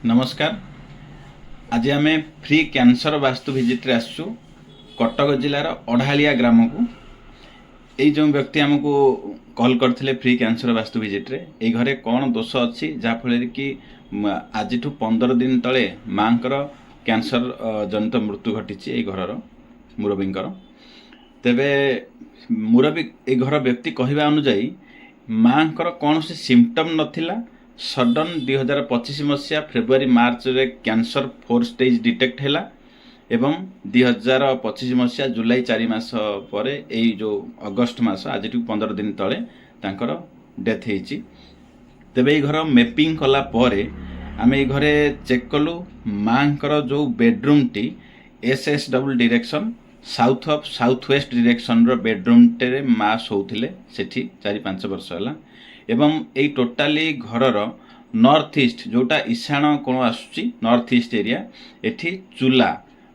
नमस्कार। आज आम फ्री कैंसर वास्तु विजिट आसु कटक जिलार अढ़ालिया ग्राम को। ये जो व्यक्ति आमको कॉल करते फ्री कैंसर वास्तु विजिट रे ये घरे कौन दोष अच्छी जहाँफल कि आज 15 दिन तले माँ कैंसर जनित मृत्यु घटी घर मुरबींकर। तेबे मुरबी ए घर व्यक्ति कहवा अनुजाई माँ कौन सी सिम्पटम नथिला। सडन 2025 मसीहा फेब्रुआरी मार्च रे कैंसर 4 स्टेज डिटेक्ट हैला एवं 2025 मसीहा जुलाई 4 मास पर यही जो अगस्ट मास आज 15 दिन तले तांकर डेथ होती। तेबे ये घर मैपिंग कला परे आमे ये घरे चेक कलु माँ जो बेडरूम टी SSW direction south of south west direction रो बेडरूम टे माँ शोले सेठी 4-5 वर्ष है एवं ये टोटाली घरर नॉर्थ ईस्ट जोटा ईशान कोण आसुची नॉर्थ ईस्ट एरिया एठी चूल्हा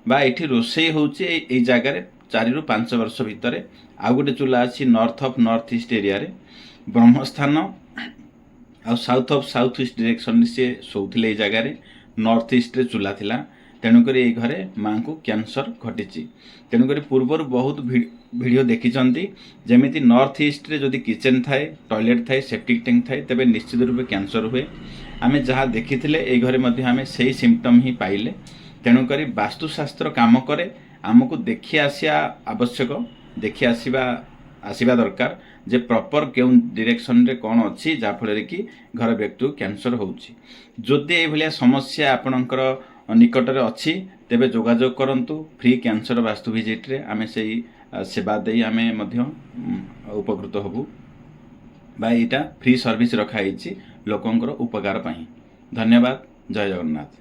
बा एठी रोषेई होची ए जगार 4 ରୁ 5 वर्ष भितर आउ गोटे चूल्हा अच्छी north of north east area रे ब्रह्मस्थान आ south of south east direction से शोले जगार नॉर्थ ईस्ट रे चूल्हा थिला। तेणुक ये घरे माँ को कैंसर घटी। तेणुक पूर्वर बहुत वीडियो देखी जमीती नॉर्थ ईस्ट रे जदि किचेन थाए टॉयलेट थाए सेप्टिक टैंक थाए तेबे निश्चित रूपे कैंसर हुए। आम जहाँ देखी ये घरे आम से सिम्पटम ही पाइले। तेणुक वास्तुशास्त्र काम करे आमको देखी आसिया आवश्यक देखी आसवा दरकार जे प्रॉपर क्यों डायरेक्शन रे कौन अच्छी जहाँफल कि घर व्यक्ति कैंसर होउछि। जदि ये समस्या आपणकर निकटर अच्छी तेबे जोगाजोग करंतु फ्री कैंसर वास्तु विजिट रे आमे सेही सेवा दे आमे मध्य उपकृत हबु बा एटा फ्री सर्विस रखा लोकंकर उपकार पाई। धन्यवाद। जय जगन्नाथ।